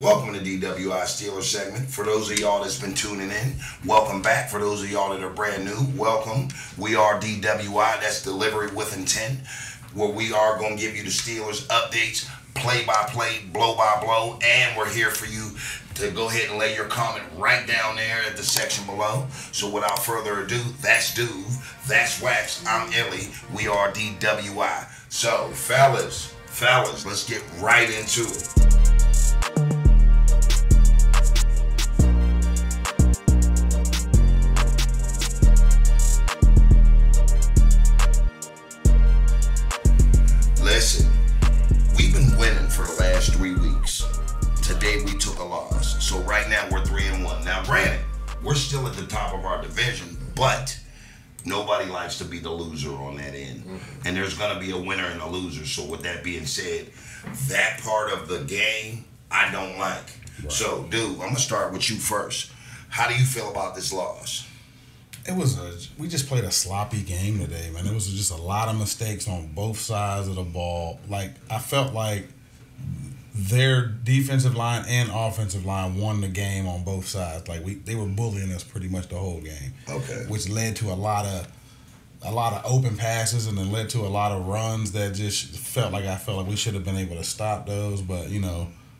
Welcome to DWI Steelers segment. For those of y'all that's been tuning in, welcome back. For those of y'all that are brand new, welcome. We are DWI, that's Delivery with Intent, where we are going to give you the Steelers updates, play-by-play, blow-by-blow, and we're here for you to go ahead and lay your comment right down there at the section below. So without further ado, that's Duve, that's Wax, I'm Illy, we are DWI. So, fellas, let's get right into it. Listen, we've been winning for the last 3 weeks. Today we took a loss. So right now we're 3-1. Now granted, we're still at the top of our division, but nobody likes to be the loser on that end. And there's going to be a winner and a loser. So with that being said, that part of the game, I don't like. Right. So, dude, I'm going to start with you first. How do you feel about this loss? We just played a sloppy game today, man. It was just a lot of mistakes on both sides of the ball. Like, I felt like their defensive line and offensive line won the game on both sides. Like, they were bullying us pretty much the whole game. Okay. Which led to a lot of open passes, and then led to a lot of runs that just I felt like we should have been able to stop those, but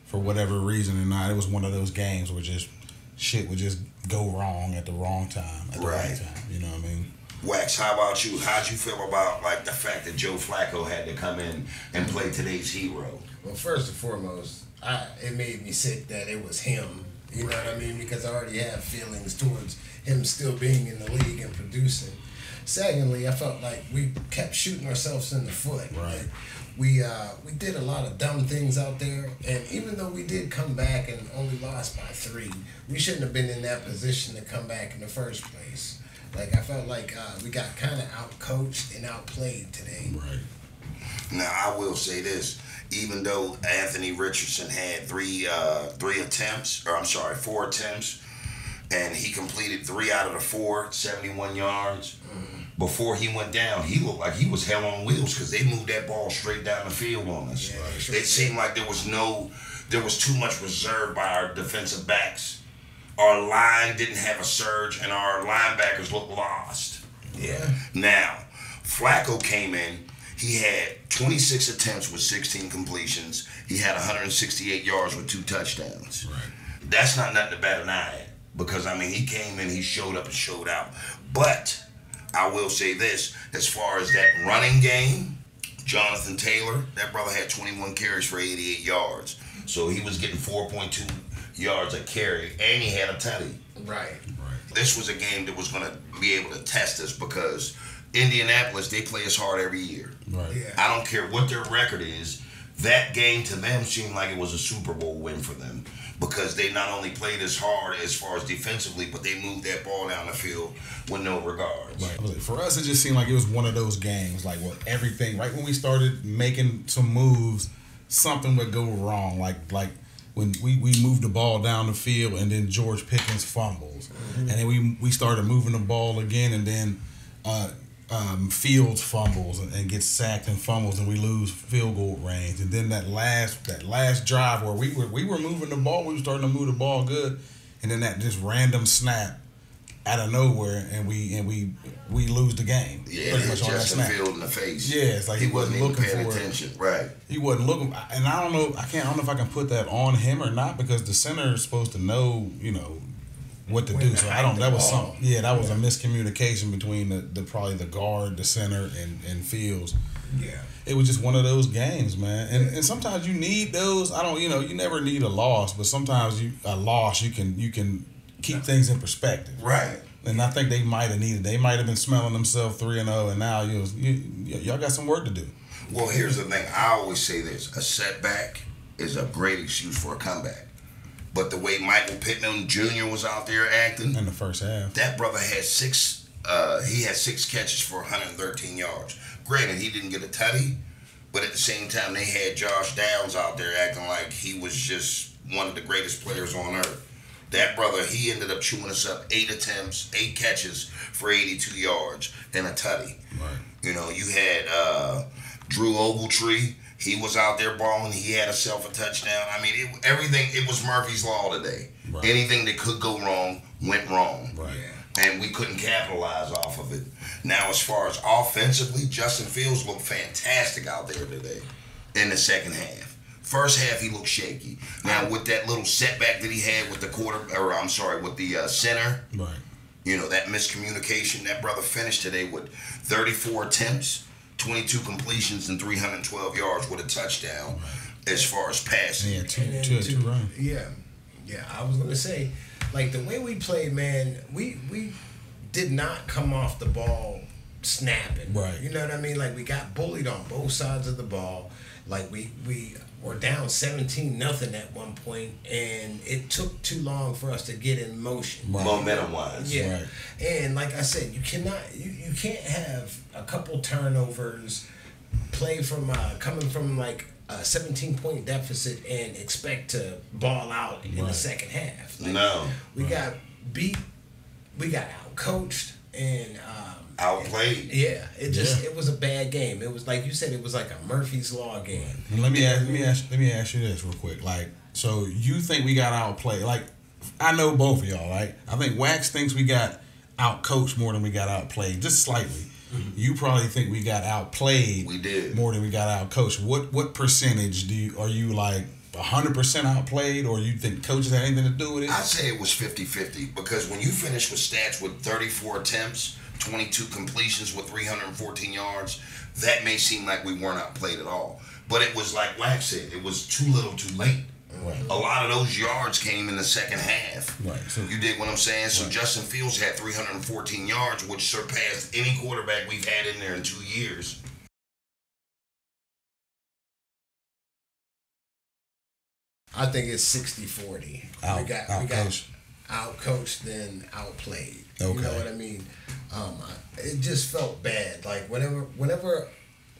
for whatever reason or not, it was one of those games where just shit would just go wrong at the wrong time. Right time. You know what I mean? Wax, how about you? How'd you feel about the fact that Joe Flacco had to come in and play today's hero? Well, first and foremost, it made me sick that it was him. You know what I mean? Because I already have feelings towards him still being in the league and producing. Secondly, I felt like we kept shooting ourselves in the foot. Right. We did a lot of dumb things out there, and even though we did come back and only lost by 3, we shouldn't have been in that position to come back in the first place. Like, I felt like we got kind of out-coached and outplayed today. Right. Now, I will say this. Even though Anthony Richardson had 4 attempts, and he completed 3 out of the 4, 71 yards. Before he went down, he looked like he was hell on wheels because they moved that ball straight down the field on us. Yeah, sure. It seemed like there was too much reserve by our defensive backs. Our line didn't have a surge, and our linebackers looked lost. Yeah. Now, Flacco came in. He had 26 attempts with 16 completions. He had 168 yards with 2 touchdowns. Right. That's not nothing to bat an eye at because, he came in, he showed up and showed out. But I will say this, as far as that running game, Jonathan Taylor, that brother had 21 carries for 88 yards. So he was getting 4.2 yards a carry, and he had a tutty. Right. This was a game that was going to be able to test us because Indianapolis, they play us hard every year. Right. Yeah. I don't care what their record is. That game to them seemed like it was a Super Bowl win for them because they not only played as hard as far as defensively, but they moved that ball down the field with no regards. Right. For us, it just seemed like it was one of those games, like everything, right when we started making some moves, something would go wrong. Like when we moved the ball down the field and then George Pickens fumbles. And then we started moving the ball again and then Fields fumbles and gets sacked and fumbles and we lose field goal range. And then that last drive where we were moving the ball, we were starting to move the ball good, and then that just random snap out of nowhere and we lose the game. Yeah, pretty much on that snap. Field in the face. Yeah, it's like he wasn't even looking paying for attention. it. Right. He wasn't looking, and I don't know if I can put that on him or not because the center is supposed to know, what to do. So that was something. Yeah, that was a miscommunication between probably the guard, the center, and Fields. Yeah. It was just one of those games, man. And sometimes you need those. You never need a loss, but sometimes you can keep things in perspective. Right. And I think they might have needed. They might have been smelling themselves 3-0, and now y'all got some work to do. Well, here's the thing. I always say this: a setback is a great excuse for a comeback. But the way Michael Pittman Jr. was out there acting in the first half, that brother had 6 catches for 113 yards. Granted, he didn't get a tutty, but at the same time, they had Josh Downs out there acting like he was just one of the greatest players on earth. That brother, he ended up chewing us up 8 attempts, 8 catches for 82 yards and a tutty. Right. You had Drew Ogletree He was out there balling. He had himself a touchdown. I mean, everything. It was Murphy's Law today. Right. Anything that could go wrong went wrong. Right. And we couldn't capitalize off of it. Now, as far as offensively, Justin Fields looked fantastic out there today in the second half. First half, he looked shaky. Now, with that little setback that he had with the with the center, right. That miscommunication, that brother finished today with 34 attempts, 22 completions, and 312 yards with a touchdown as far as passing. Yeah, two runs. Yeah. I was gonna say, like the way we played, man, we did not come off the ball snapping. Right. You know what I mean? Like we got bullied on both sides of the ball. Like we were down 17-0 at one point, and it took too long for us to get in motion. Right. Momentum wise. Yeah. Right. And like I said, you can't have a couple turnovers, play from coming from like a 17-point deficit and expect to ball out in the second half. Like, no. We got beat, we got out-coached, and outplayed. It was a bad game. It was like you said, it was like a Murphy's Law game. And let me ask you this real quick. Like, so you think we got outplayed? Like, I know both of y'all, right? I think Wax thinks we got outcoached more than we got outplayed, just slightly. Mm-hmm. You probably think we got outplayed. We did more than we got outcoached. What percentage are you like 100% outplayed, or you think coaches had anything to do with it? I'd say it was 50-50 because when you finish with stats with 34 attempts, 22 completions with 314 yards, that may seem like we weren't outplayed at all. But it was like Wax said, it was too little too late. Right. A lot of those yards came in the second half. Right. So, you dig what I'm saying? So right. Justin Fields had 314 yards, which surpassed any quarterback we've had in there in 2 years. I think it's 60-40. We got out-coached, then outplayed. Okay. You know what I mean? It just felt bad. Like whenever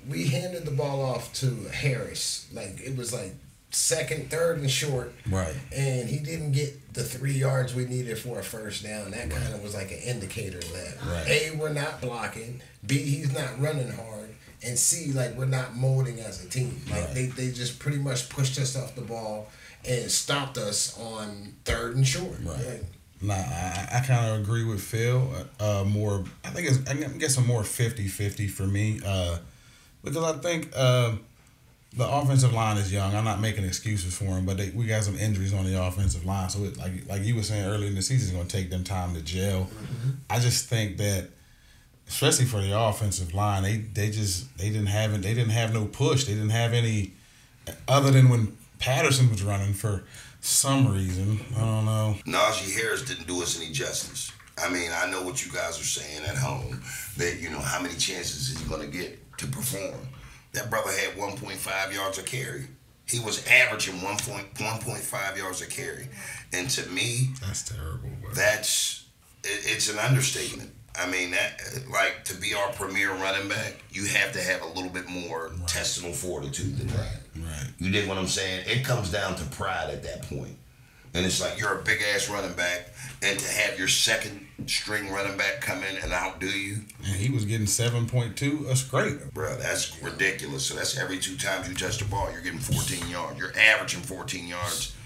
we handed the ball off to Harris, like it was like second, third, and short. Right. And he didn't get the 3 yards we needed for a first down. That kind of was like an indicator that A, we're not blocking, B, he's not running hard, and C, like we're not molding as a team. Like they just pretty much pushed us off the ball and stopped us on third and short. Right. Like, nah, I kind of agree with Phil. More, I guess a more 50-50 for me. Because I think the offensive line is young. I'm not making excuses for them, but we got some injuries on the offensive line. So, like you were saying earlier in the season, it's going to take them time to gel. Mm-hmm. I just think that, especially for the offensive line, they didn't have no push. They didn't have any other than when Patterson was running for some reason. I don't know. Najee Harris didn't do us any justice. I mean, I know what you guys are saying at home, that, how many chances is he going to get to perform. That brother had 1.5 yards a carry. He was averaging 1.5 yards a carry. And to me, that's terrible. It's an understatement. I mean, to be our premier running back, you have to have a little bit more intestinal fortitude than that. Right. You dig what I'm saying? It comes down to pride at that point. And it's like you're a big ass running back, and to have your second string running back come in and outdo you. And he was getting 7.2. That's great. Bro, that's ridiculous. So that's every 2 times you touch the ball, you're getting 14 yards. You're averaging 14 yards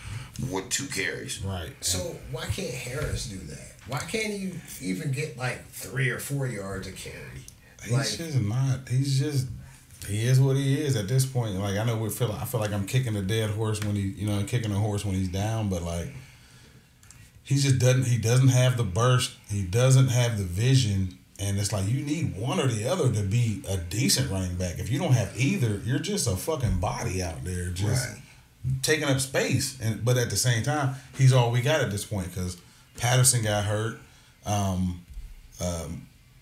with 2 carries. Right. So why can't Harris do that? Why can't he even get like 3 or 4 yards a carry? He's just not. He is what he is at this point. Like, I know I feel like I'm kicking a dead horse when kicking a horse when he's down, but like he doesn't have the burst, he doesn't have the vision, and it's like you need one or the other to be a decent running back. If you don't have either, you're just a fucking body out there just taking up space. But at the same time, he's all we got at this point because Patterson got hurt.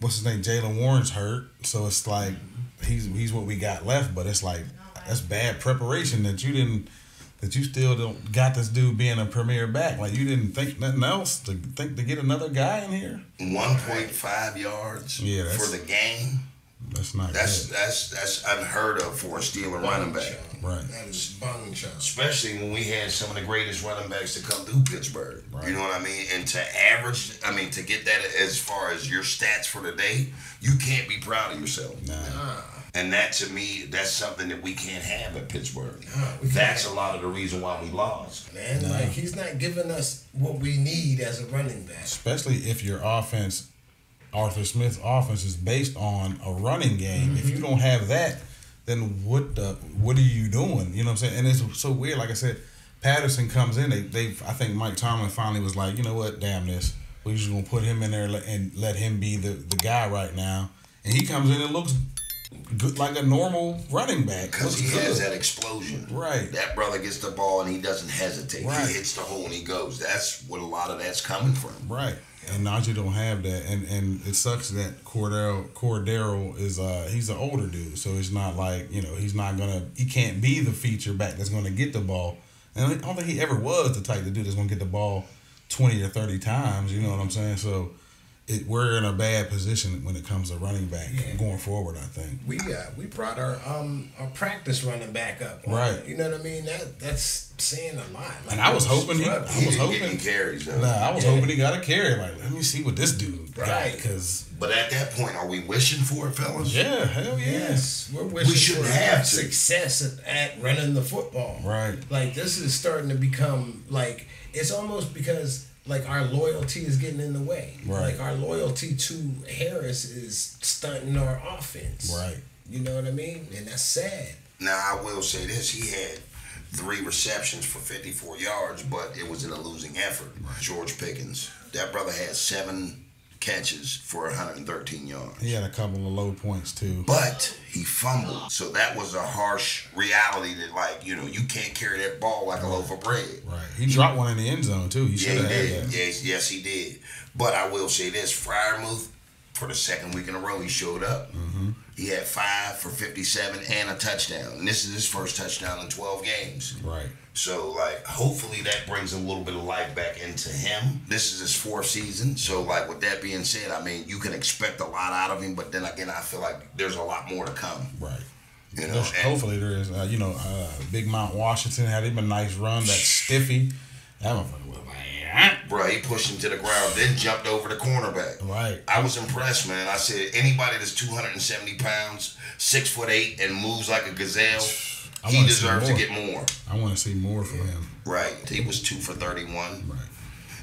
What's his name? Jalen Warren's hurt, so it's like he's what we got left. But it's like that's bad preparation that you still don't got this dude being a premier back. Like you didn't think nothing else to get another guy in here. 1.5 yards for the game. That's not. That's unheard of for a Steeler running back. Right. That is bone shot. Especially when we had some of the greatest running backs to come through Pittsburgh. Right. You know what I mean? And to get that as far as your stats for the day, you can't be proud of yourself. Nah. And that, to me, that's something that we can't have at Pittsburgh. No, that's a lot of the reason why we lost. Man, like, he's not giving us what we need as a running back. Especially if your offense, Arthur Smith's offense, is based on a running game. If you don't have that, then what are you doing? You know what I'm saying? And it's so weird. Like I said, Patterson comes in. I think Mike Tomlin finally was like, you know what? Damn this. We're just gonna put him in there and let him be the guy right now. And he comes in and looks good, like a normal running back. Because he has that explosion. Right. That brother gets the ball and he doesn't hesitate. Right. He hits the hole and he goes. That's what a lot of that's coming from. Right. And Najee don't have that, and it sucks that Cordero is he's an older dude, so it's not like, you know, he can't be the feature back that's gonna get the ball, and I don't think he ever was the type of dude that's gonna get the ball 20 or 30 times. You know what I'm saying? So we're in a bad position when it comes to running back going forward, I think. We brought our practice running back up. Right. You know what I mean? That's saying a lot. Like, and I was hoping he getting carries, though. I was hoping he got a carry. Like, let me see what this dude got. But at that point, are we wishing for it, fellas? Yeah, hell yeah. Yes, we're wishing we shouldn't for have success at running the football. Right. Like, this is starting to become, like, it's almost because, like, our loyalty is getting in the way. Right. Like, our loyalty to Harris is stunting our offense. Right. You know what I mean? And that's sad. Now, I will say this. He had 3 receptions for 54 yards, but it was in a losing effort. Right. George Pickens. That brother had 7 catches for 113 yards. He had a couple of low points, too. But he fumbled. So that was a harsh reality that, like, you know, you can't carry that ball like a loaf of bread. Right. He dropped one in the end zone, too. He should have had that. Yes, he did. But I will say this. Freiermuth, for the second week in a row, he showed up. Mm-hmm. He had 5 for 57 and a touchdown. And this is his first touchdown in 12 games. Right. So, like, hopefully that brings a little bit of life back into him. This is his 4th season. So, like, with that being said, I mean, you can expect a lot out of him. But then again, I feel like there's a lot more to come. Right. You know, hopefully there is. Big Mount Washington had him a nice run. That stiffy. That motherfucker was like, bro, he pushed him to the ground, then jumped over the cornerback. Right. I was impressed, man. I said, anybody that's 270 pounds, 6'8", and moves like a gazelle, he deserves to get more. I want to see more from him. Right. He was 2 for 31. Right.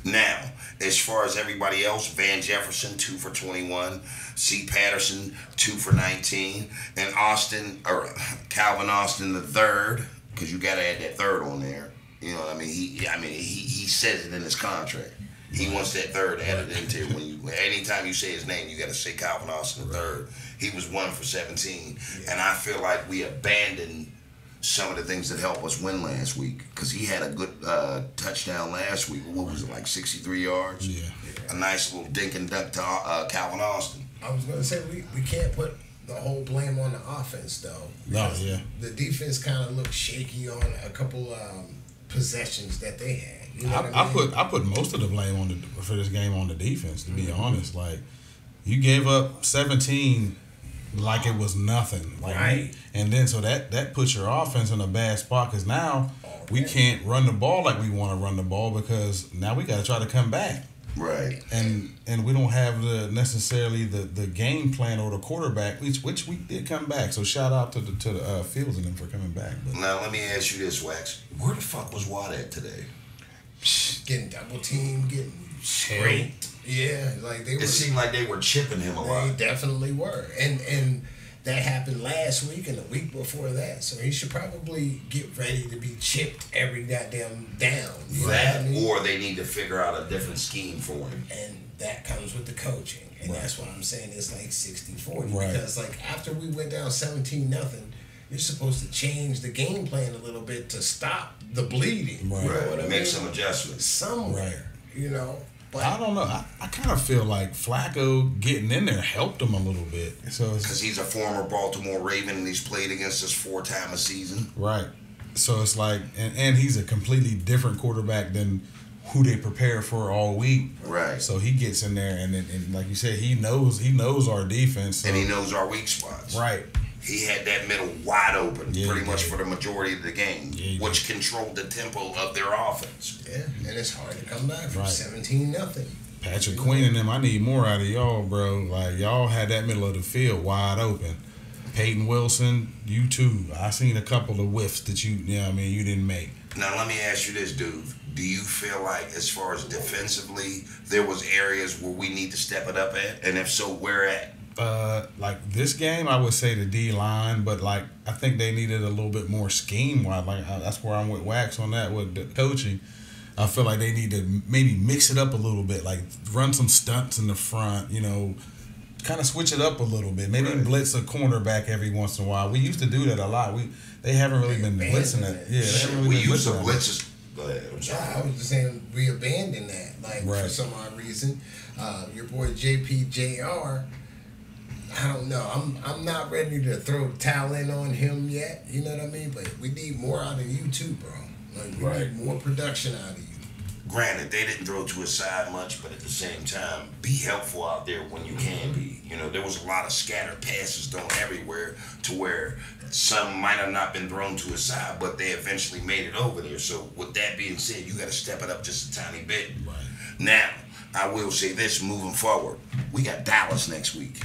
Now, as far as everybody else, Van Jefferson, 2 for 21. C. Patterson, 2 for 19. And Calvin Austin the third, because you got to add that third on there. You know what I mean? He says it in his contract. He wants that third added into it. Anytime you say his name, you got to say Calvin Austin the third. He was 1 for 17. And I feel like we abandoned some of the things that helped us win last week, because he had a good touchdown last week. What was it, like 63 yards? Yeah. A nice little dink and dunk to Calvin Austin. I was going to say, we can't put the whole blame on the offense, though. No, yeah. The defense kind of looked shaky on a couple possessions that they had. You know what I mean? I put most of the blame for this game on the defense, to be honest. Like, you gave up 17 like it was nothing. Like, right. And then so that puts your offense in a bad spot, because now we can't run the ball like we want to run the ball, because now we got to try to come back. Right. And we don't have necessarily the game plan or the quarterback, which we did come back. So shout out to the Fields and them for coming back. But now let me ask you this, Wax. Where the fuck was Watt at today? Getting double teamed, getting scraped. Yeah, like they were. It seemed like they were chipping him a lot. They definitely were, and that happened last week and the week before that. So he should probably get ready to be chipped every goddamn down. That, or they need to figure out a different scheme for him. And that comes with the coaching, and that's why I'm saying it's like 60-40. Right. Because like after we went down 17-0. You're supposed to change the game plan a little bit to stop the bleeding. Right. You know what I Make mean? some adjustments. Somewhere, you know. But I don't know. I kind of feel like Flacco getting in there helped him a little bit. So because he's a former Baltimore Raven and he's played against us 4 times a season. Right. So it's like, and he's a completely different quarterback than who they prepare for all week. Right. So he gets in there, and like you said, he knows our defense. So. And he knows our weak spots. Right. He had that middle wide open pretty much did. for the majority of the game, which controlled the tempo of their offense. Yeah, and it's hard to come back from Right. 17-0. Patrick Queen and them, I need more out of y'all, bro. Like, y'all had that middle of the field wide open. Peyton Wilson, you too. I seen a couple of whiffs that you didn't make. Now let me ask you this, dude. Do you feel like, as far as defensively, there was areas where we need to step it up at? And if so, where at? Like this game, I would say the D line, but like I think they needed a little bit more scheme. That's where I'm with Wax on that with the coaching. I feel like they need to maybe mix it up a little bit, like run some stunts in the front, kind of switch it up a little bit. Maybe blitz a cornerback every once in a while. We used to do that a lot. They haven't really been blitzing that. Yeah, they haven't really been used to blitzing blitz. Go ahead. I'm sorry. I was just saying we abandoned that, for some odd reason. Your boy JPJR, I don't know. I'm not ready to throw the towel in on him yet. You know what I mean? But we need more out of you too, bro. We need more production out of you. Granted, they didn't throw to his side much, but at the same time, be helpful out there when you can be. There was a lot of scattered passes thrown everywhere to where some might have not been thrown to his side, but they eventually made it over there. So with that being said, you got to step it up just a tiny bit. Right. Now, I will say this moving forward. We got Dallas next week.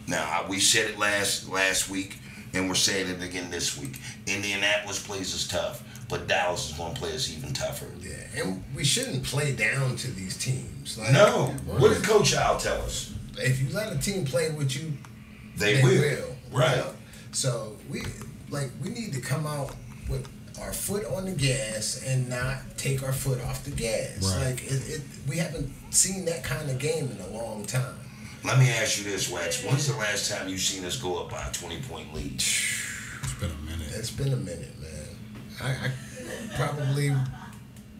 Now, we said it last week, and we're saying it again this week. Indianapolis plays us tough, but Dallas is going to play us even tougher. Yeah, and we shouldn't play down to these teams. No. What did Coach Al tell us? If you let a team play with you, they will. Right. So we need to come out with our foot on the gas and not take our foot off the gas. Right. We haven't seen that kind of game in a long time. Let me ask you this, Wax. When's the last time you seen us go up by a 20-point lead? It's been a minute. It's been a minute, man. I probably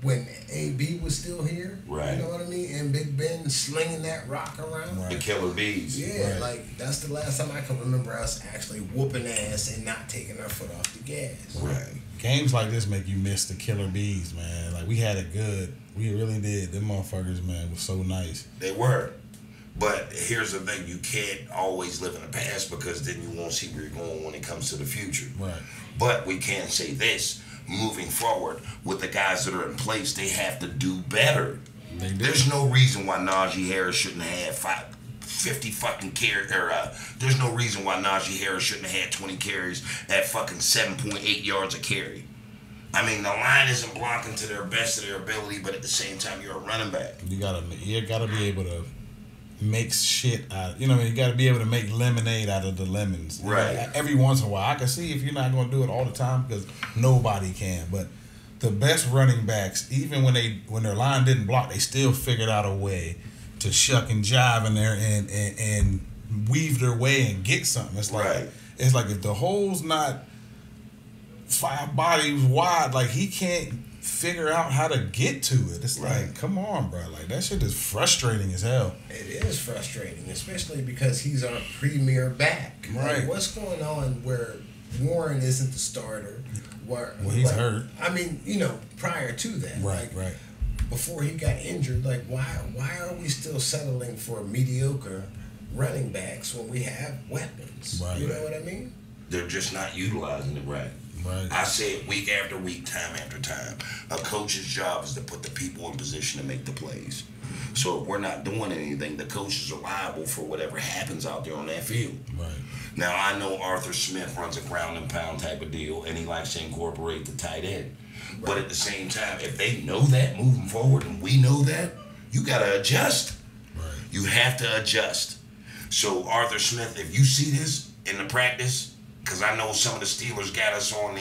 when AB was still here. Right. You know what I mean? And Big Ben slinging that rock around. Right. The Killer Bees. Yeah, that's the last time I can remember us actually whooping ass and not taking our foot off the gas. Right. Games like this make you miss the Killer Bees, man. Like, we had it good. We really did. Them motherfuckers, man, was so nice. They were. But here's the thing, you can't always live in the past because then you won't see where you're going when it comes to the future. Right. But we can say this, moving forward, with the guys that are in place, they have to do better. They do. There's no reason why Najee Harris shouldn't have 50 fucking carries. There's no reason why Najee Harris shouldn't have had 20 carries at fucking 7.8 yards a carry. I mean, the line isn't blocking to their best of their ability, but at the same time, you're a running back. You gotta be able to make shit out. You gotta be able to make lemonade out of the lemons. Right. Every once in a while, I can see if you're not gonna do it all the time because nobody can. But the best running backs, even when their line didn't block, they still figured out a way to shuck and jive in there and weave their way and get something. It's like It's like if the hole's not 5 bodies wide, like he can't figure out how to get to it. It's like, come on, bro. Like, that shit is frustrating as hell. It is frustrating, especially because he's our premier back. Right. Like, what's going on where Warren isn't the starter? Well, he's hurt. I mean, prior to that. Right. Before he got injured, like, why are we still settling for mediocre running backs when we have weapons? Right. You know what I mean? They're just not utilizing it right. Right. I say it week after week, time after time. A coach's job is to put the people in position to make the plays. So if we're not doing anything, the coaches are liable for whatever happens out there on that field. Right. Now, I know Arthur Smith runs a ground and pound type of deal, and he likes to incorporate the tight end. Right. But at the same time, if they know that moving forward and we know that, you got to adjust. Right. You have to adjust. So, Arthur Smith, if you see this in the practice, because I know some of the Steelers got us on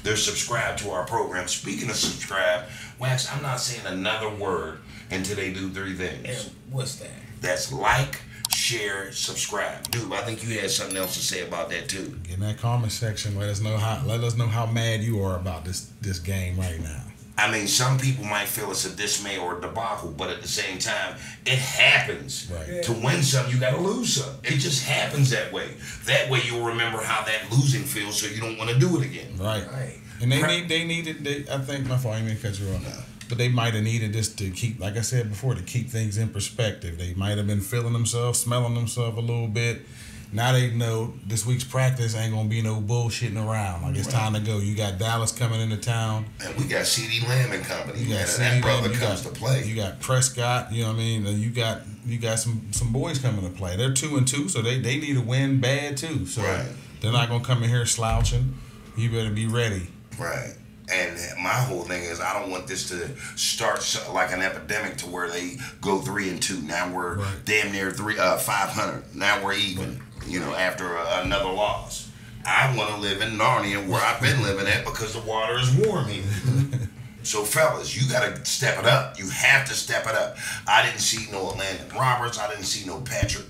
they're subscribed to our program. Speaking of subscribe, Wax, I'm not saying another word until they do 3 things. And what's that? That's like, share, subscribe. Dude, I think you had something else to say about that too. Get in that comment section. Let us know how mad you are about this game right now. I mean, some people might feel it's a dismay or a debacle, but at the same time, it happens. Right. To win some, you got to lose some. It just happens that way. That way, you'll remember how that losing feels, so you don't want to do it again. Right. And they needed. I think my fault. I didn't cut you off. No. But they might have needed this to keep, like I said before, to keep things in perspective. They might have been feeling themselves, smelling themselves a little bit, now they know this week's practice ain't gonna be no bullshitting around. Like, it's time to go. You got Dallas coming into town. And we got CeeDee Lamb and company. You got That brother comes to play. You got Prescott. You know what I mean? And you got some boys coming to play. They're 2-2, so they need to win bad too. So they're not gonna come in here slouching. You better be ready. Right. And my whole thing is, I don't want this to start like an epidemic to where they go 3-2. Now we're damn near 500. Now we're even. You know, after another loss. I want to live in Narnia where I've been living at because the water is warm here. So, fellas, you got to step it up. You have to step it up. I didn't see no Landon Roberts. I didn't see no Patrick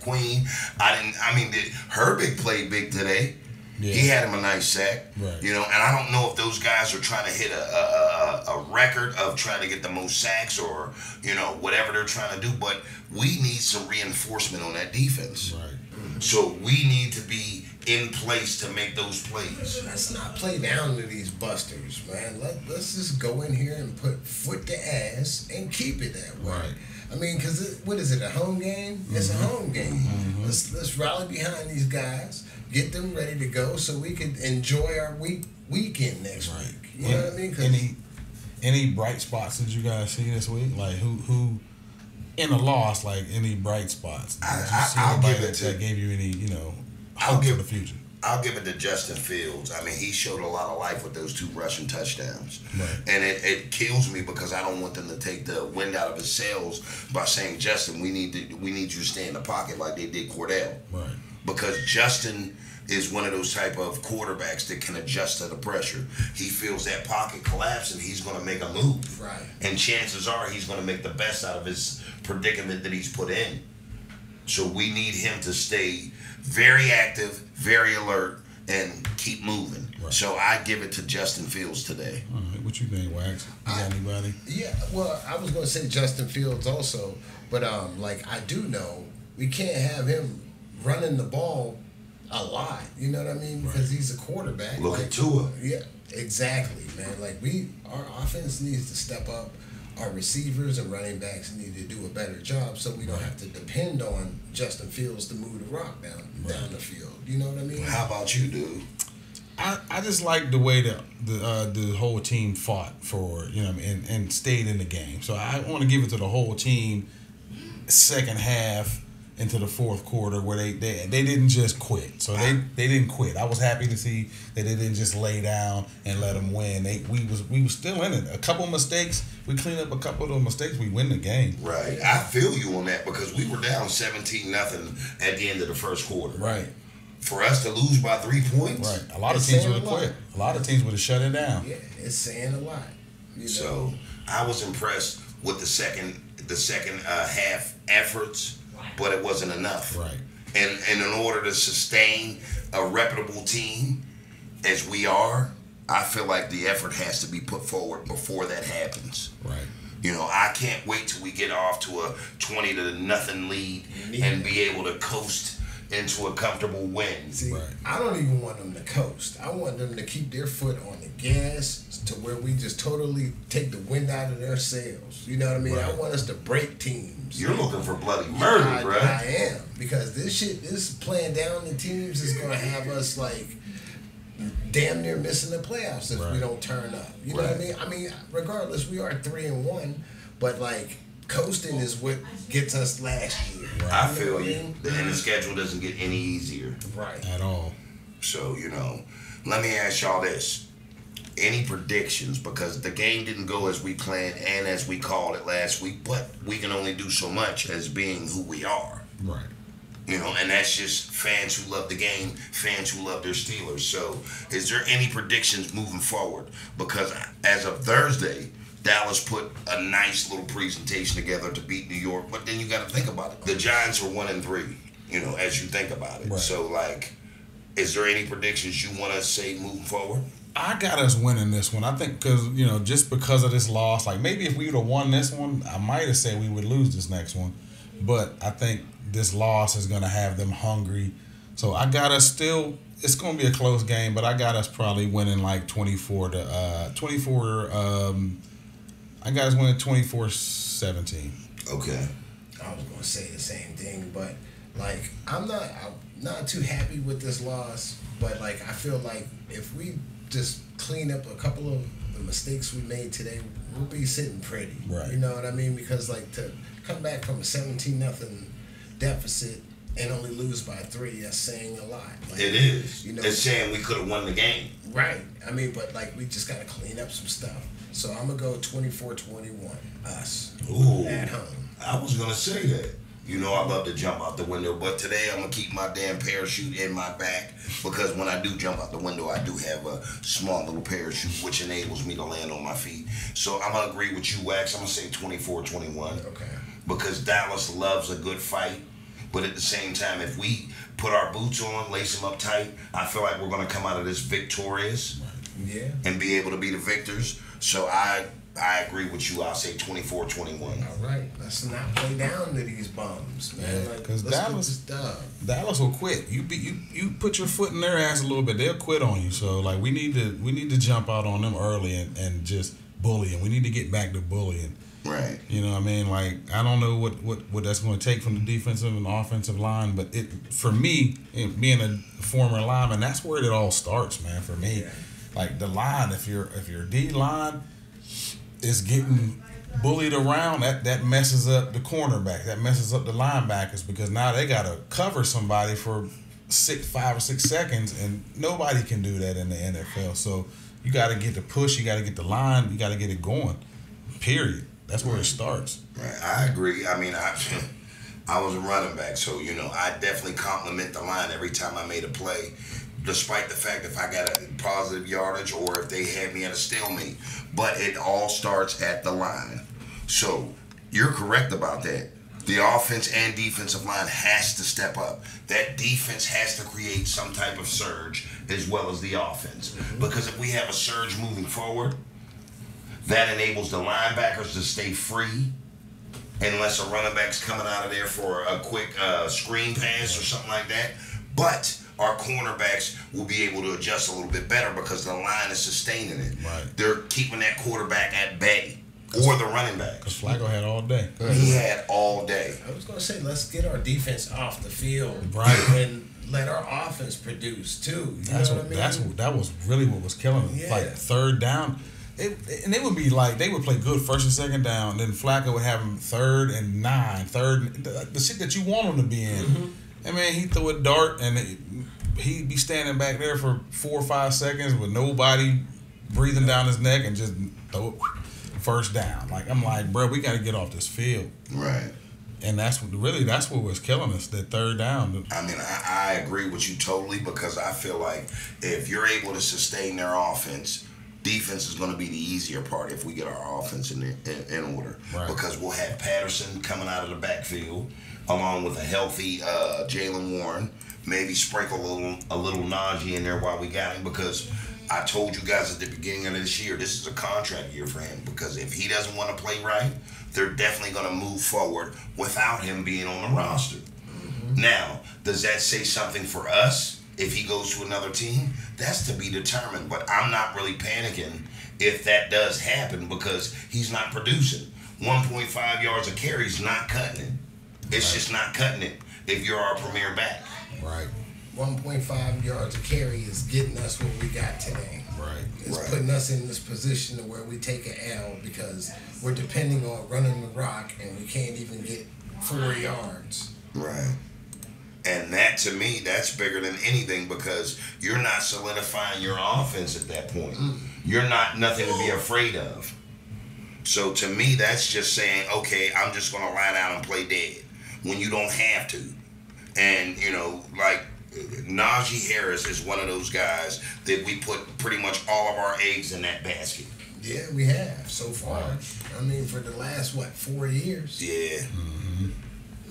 Queen. Herbig played big today. Yeah. He had him a nice sack. Right. You know, and I don't know if those guys are trying to hit a record of trying to get the most sacks or, you know, whatever they're trying to do, but we need some reinforcement on that defense. Right. So we need to be in place to make those plays. Let's not play down to these busters, man. Let's just go in here and put foot to ass and keep it that way. Right. I mean, because what is it, a home game? It's a home game. Mm-hmm. Let's rally behind these guys, get them ready to go so we can enjoy our weekend next week. You know what I mean? Any bright spots that you guys see this week? Like, who in the loss, like, any bright spots? I'll give it to... That gave you any, you know, hope for the future? I'll give it to Justin Fields. I mean, he showed a lot of life with those 2 rushing touchdowns. Right. And it kills me because I don't want them to take the wind out of his sails by saying, Justin, we need you to stay in the pocket like they did Cordell. Right. Because Justin is one of those type of quarterbacks that can adjust to the pressure. He feels that pocket collapse and he's going to make a move. Right. And chances are he's going to make the best out of his predicament that he's put in. So we need him to stay very active, very alert, and keep moving. Right. So I give it to Justin Fields today. All right. What you think, Wax? You got anybody? Yeah, well, I was going to say Justin Fields also, but I do know we can't have him running the ball a lot. You know what I mean? Because he's a quarterback. Look at Tua. Yeah, exactly, man. Like our offense needs to step up. Our receivers and running backs need to do a better job so we don't have to depend on Justin Fields to move the rock down the field. You know what I mean? How about you, dude? I just like the way the whole team fought for, you know what I mean, and stayed in the game. So I want to give it to the whole team second half into the fourth quarter where they didn't just quit. So they didn't quit. I was happy to see that they didn't just lay down and let them win. We was still in it. A couple mistakes, we cleaned up a couple of those mistakes, we win the game. Right. I feel you on that because we were down 17-0 at the end of the first quarter. Right. For us to lose by 3 points. Right. A lot of teams would have quit. A lot of teams would have shut it down. Yeah, it's saying a lot. You know? So I was impressed with the second half efforts. But it wasn't enough. Right. And in order to sustain a reputable team as we are, I feel like the effort has to be put forward before that happens. Right. You know, I can't wait till we get off to a 20-0 lead and be able to coast into a comfortable win. See, I don't even want them to coast. I want them to keep their foot on the gas to where we just totally take the wind out of their sails. You know what I mean? Right. I want us to break teams. You're looking for bloody murder, bro. I am. Because this playing down the teams is going to have us, like, damn near missing the playoffs if we don't turn up. You know what I mean? I mean, regardless, we are 3-1, but, like, coasting is what gets us last year. Right. I feel you. And the schedule doesn't get any easier. Right. At all. So, you know, let me ask y'all this. Any predictions? Because the game didn't go as we planned and as we called it last week, but we can only do so much as being who we are. Right. You know, and that's just fans who love the game, fans who love their Steelers. So, is there any predictions moving forward? Because as of Thursday, Dallas put a nice little presentation together to beat New York, but then you got to think about it. The Giants are 1-3, you know, as you think about it. Right. So, like, is there any predictions you want to say moving forward? I got us winning this one. I think because, you know, just because of this loss, like maybe if we would have won this one, I might have said we would lose this next one. But I think this loss is going to have them hungry. So I got us still, it's going to be a close game, but I got us probably winning like 24. I got us winning 24-17. Okay. I was going to say the same thing, but Like I'm not too happy with this loss, but like I feel like if we just clean up a couple of the mistakes we made today, we'll be sitting pretty. Right. You know what I mean? Because like to come back from a 17-0 deficit and only lose by 3, that's saying a lot. Like, It is. You know, It's saying we could have won the game. right. I mean, but like we just gotta clean up some stuff. So I'm gonna go 24-21. Us. Ooh. At home. I was gonna say that. You know, I love to jump out the window, but today I'm gonna keep my damn parachute in my back because when I do jump out the window, I do have a small little parachute which enables me to land on my feet. So I'm gonna agree with you, Wax. I'm gonna say 24-21. Okay. Because Dallas loves a good fight, but at the same time, if we put our boots on, lace them up tight, I feel like we're gonna come out of this victorious. Yeah. And be able to be the victors. So I agree with you. I'll say 24-21. All right, let's not play down to these bums, man. Yeah, like, 'cause Dallas, Dallas will quit. You put your foot in their ass a little bit, they'll quit on you. So like we need to jump out on them early and just bully them. We need to get back to bullying. Right. You know what I mean? Like I don't know what that's going to take from the defensive and offensive line, but for me, being a former lineman, that's where it all starts, man. For me, like the line, if your D line is getting bullied around, that messes up the cornerback, that messes up the linebackers because now they got to cover somebody for 5 or 6 seconds, and nobody can do that in the NFL. So you got to get the push, you got to get the line, you got to get it going. Period. That's where it starts. Right. I agree. I mean, I was a running back, so you know I definitely compliment the line every time I made a play, despite the fact if I got a positive yardage or if they had me at a stalemate. But it all starts at the line. So you're correct about that. The offense and defensive line has to step up. That defense has to create some type of surge as well as the offense. Because if we have a surge moving forward, that enables the linebackers to stay free unless a running back's coming out of there for a quick screen pass or something like that. But our cornerbacks will be able to adjust a little bit better because the line is sustaining it. Right. They're keeping that quarterback at bay or the running back. Because Flacco had all day. He had all day. I was gonna say let's get our defense off the field, Right, and let our offense produce too. You know what I mean? That was really what was killing them. Yeah. Like third down. And it would be like they would play good first and second down, and then Flacco would have them 3rd and 9, the shit that you want him to be in. I mean, he threw a dart and he'd be standing back there for 4 or 5 seconds with nobody breathing down his neck and just throw it first down. Like I'm like, bro, we got to get off this field. Right. And that's what was killing us, that third down. I mean, I agree with you totally because I feel like if you're able to sustain their offense, defense is going to be the easier part if we get our offense in order. Right. Because we'll have Patterson coming out of the backfield along with a healthy Jalen Warren. Maybe sprinkle a little Najee in there while we got him because I told you guys at the beginning of this year, this is a contract year for him because if he doesn't want to play right, they're definitely going to move forward without him being on the roster. Now, does that say something for us? If he goes to another team, that's to be determined. But I'm not really panicking if that does happen because he's not producing. 1.5 yards a carry is not cutting it. It's just not cutting it if you're our premier back. Right. 1.5 yards a carry is getting us what we got today. Right. It's putting us in this position to where we take an L because we're depending on running the rock and we can't even get 4 yards. Right. And that, to me, that's bigger than anything because you're not solidifying your offense at that point. You're not nothing to be afraid of. So to me, that's just saying, okay, I'm just going to lie down and play dead when you don't have to. And, you know, like Najee Harris is one of those guys that we put pretty much all of our eggs in that basket. Yeah, we have so far. I mean, for the last, 4 years? Yeah.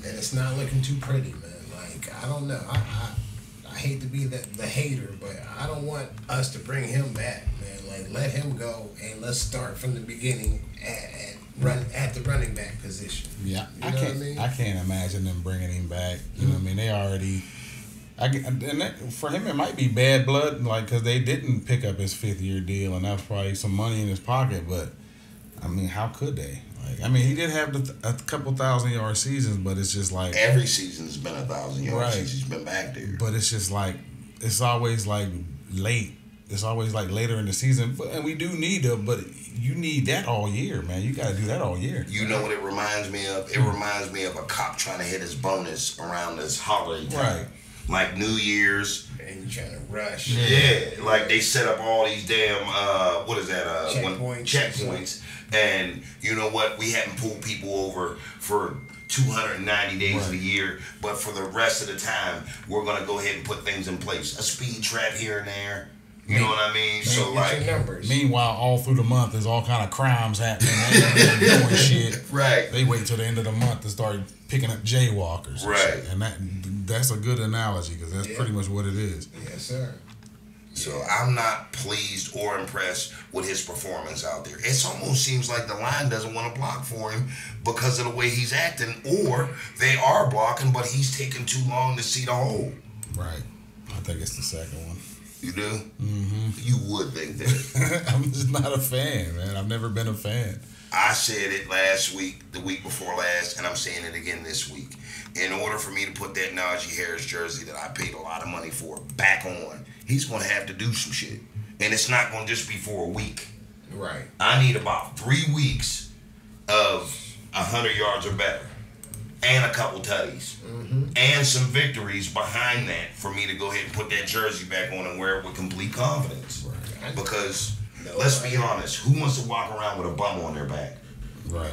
And it's not looking too pretty, man. Like, I don't know. I hate to be the hater, but I don't want us to bring him back, man. Like, let him go and let's start from the beginning at the running back position. Yeah, you know what I mean? I can't imagine them bringing him back. You know what I mean? They already. For him, it might be bad blood, like because they didn't pick up his 5th-year deal, and that's probably some money in his pocket. But I mean, how could they? Like, I mean, he did have a couple 1,000-yard seasons, but it's just like every season's been 1,000 yards right. since he's been back there. But it's just like it's always like late. It's always like later in the season, and we do need to. But you need that all year, man. You got to do that all year. You know what it reminds me of? It reminds me of a cop trying to hit his bonus around this holiday time. Right. Like New Year's. And you trying to rush. Yeah. Like they set up all these damn, what is that? Checkpoints. And you know what? We hadn't pulled people over for 290 days of the year, but for the rest of the time, we're going to go ahead and put things in place. A speed trap here and there. You know what I mean? So like, meanwhile, all through the month, there's all kind of crimes happening. They ain't doing shit. Right. They wait till the end of the month to start picking up jaywalkers. Right. And that's a good analogy because that's pretty much what it is. Yes, sir. So I'm not pleased or impressed with his performance out there. It almost seems like the line doesn't want to block for him because of the way he's acting, or they are blocking, but he's taking too long to see the hole. Right. I think it's the second one. You do? Mm-hmm. You would think that. I'm just not a fan, man. I've never been a fan. I said it last week, the week before last, and I'm saying it again this week. In order for me to put that Najee Harris jersey that I paid a lot of money for back on, he's going to have to do some shit. And it's not going to just be for a week. Right. I need about 3 weeks of 100 yards or better. And a couple tutties. Mm-hmm. And some victories behind that for me to go ahead and put that jersey back on and wear it with complete confidence. Right. Because, let's be honest, who wants to walk around with a bum on their back? Right.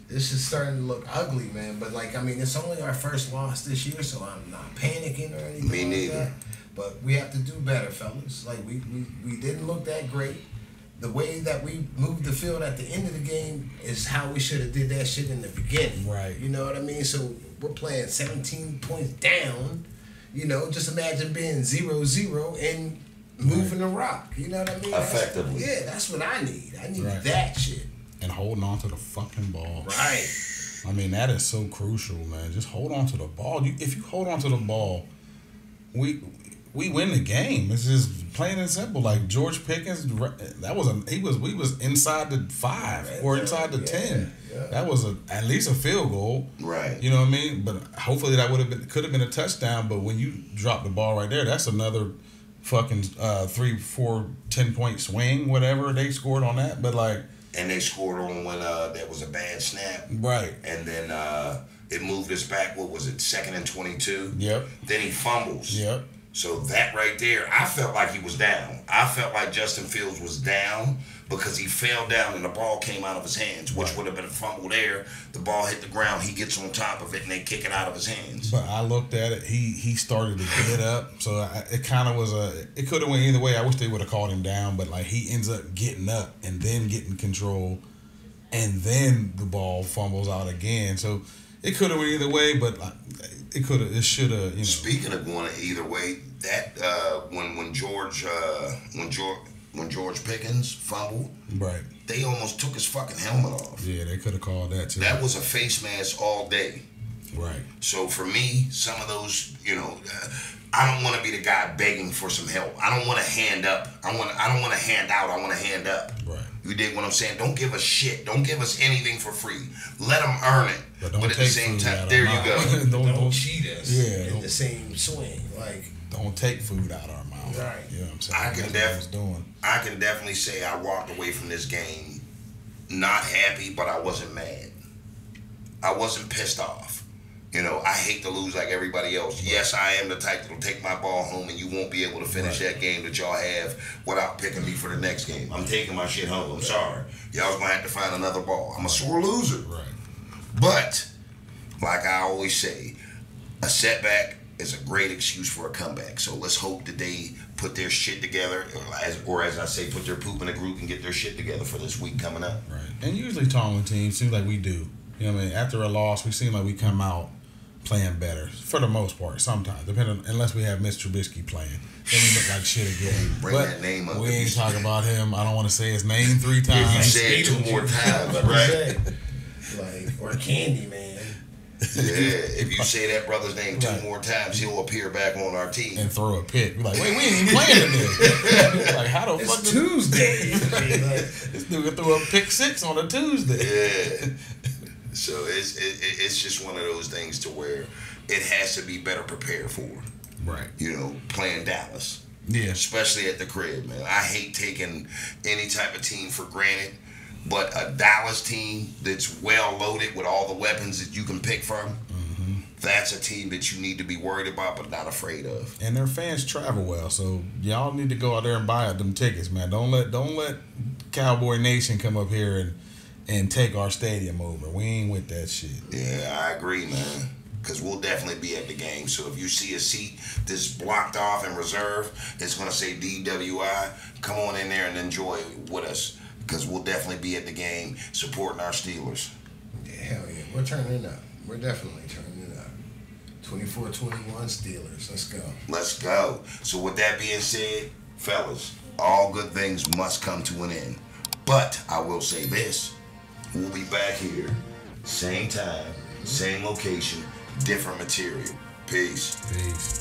This is starting to look ugly, man. But, like, I mean, it's only our first loss this year, so I'm not panicking or anything Me neither. like that. But we have to do better, fellas. Like, we didn't look that great. The way that we moved the field at the end of the game is how we should have did that shit in the beginning. Right. You know what I mean? So we're playing 17 points down. You know, just imagine being 0-0 and moving the rock. You know what I mean? Effectively. That's what I need. I need Right. that shit. And holding on to the fucking ball. Right. I mean, that is so crucial, man. Just hold on to the ball. If you hold on to the ball, we win the game. It's just plain and simple. Like George Pickens, we was inside the 5 or inside the 10. Yeah. That was at least a field goal. Right. You know what I mean? But hopefully that could have been a touchdown. But when you drop the ball right there, that's another fucking 3, 4, 10-point swing, whatever they scored on that. But like, and they scored on when that was a bad snap. right. And then it moved us back, what was it, 2nd and 22? Yep. Then he fumbles. Yep. So that right there, I felt like he was down. I felt like Justin Fields was down because he fell down and the ball came out of his hands, which would have been a fumble there. The ball hit the ground, he gets on top of it, and they kick it out of his hands. But I looked at it. He started to get up, so it kind of was it could have went either way. I wish they would have called him down, but like he ends up getting up and then getting control, and then the ball fumbles out again. So it could have went either way, but it should have. You know. Speaking of going either way, that when George Pickens fumbled, right, they almost took his fucking helmet off. Yeah, they could have called that too. That was a face mask all day. Right. So for me, some of those, I don't want to be the guy begging for some help. I don't want to hand up. I don't want to hand out. I want to hand up. Right. You dig what I'm saying? Don't give us shit. Don't give us anything for free. Let them earn it. But don't at the same time, there you go. Don't cheat us. Yeah. In the same swing, like. Don't take food out of our mouth. Right. You know what I'm saying? I can definitely say I walked away from this game not happy, but I wasn't mad. I wasn't pissed off. I hate to lose like everybody else. Yes, I am the type that'll take my ball home and you won't be able to finish that game that y'all have without picking me for the next game. I'm taking my shit home. I'm sorry. Y'all's going to have to find another ball. I'm a sore loser. Right. But, like I always say, a setback is a great excuse for a comeback. So let's hope that they put their shit together, or as I say, put their poop in a group and get their shit together for this week coming up. Right. And usually Tomlin teams seem like we do. You know what I mean? After a loss, we seem like we come out playing better for the most part. Sometimes, unless we have Mitch Trubisky playing, then we look like shit again. Bring that name up. We ain't talking about him. I don't want to say his name 3 times. If you say it 2 more times, right? Like, or Candy, man. Yeah, if you say that brother's name two more times, he'll appear back on our team and throw a pick. We're like, wait, we ain't even playing today. Like, how the fuck? It's Tuesday. This dude threw a pick 6 on a Tuesday. Yeah. So it's just one of those things to where it has to be better prepared for. Right. You know, playing Dallas. Yeah. Especially at the crib, man. I hate taking any type of team for granted, but a Dallas team that's well loaded with all the weapons that you can pick from, that's a team that you need to be worried about but not afraid of. And their fans travel well, so y'all need to go out there and buy them tickets, man. Don't let Cowboy Nation come up here and take our stadium over. We ain't with that shit. Yeah, I agree, man. Because we'll definitely be at the game. So if you see a seat that's blocked off and reserved, it's going to say DWI. Come on in there and enjoy with us. Because we'll definitely be at the game supporting our Steelers. Yeah, hell yeah. We're turning up. We're definitely turning up. 24-21 Steelers. Let's go. Let's go. So with that being said, fellas, all good things must come to an end. But I will say this. We'll be back here. Same time, same location, different material. Peace. Peace.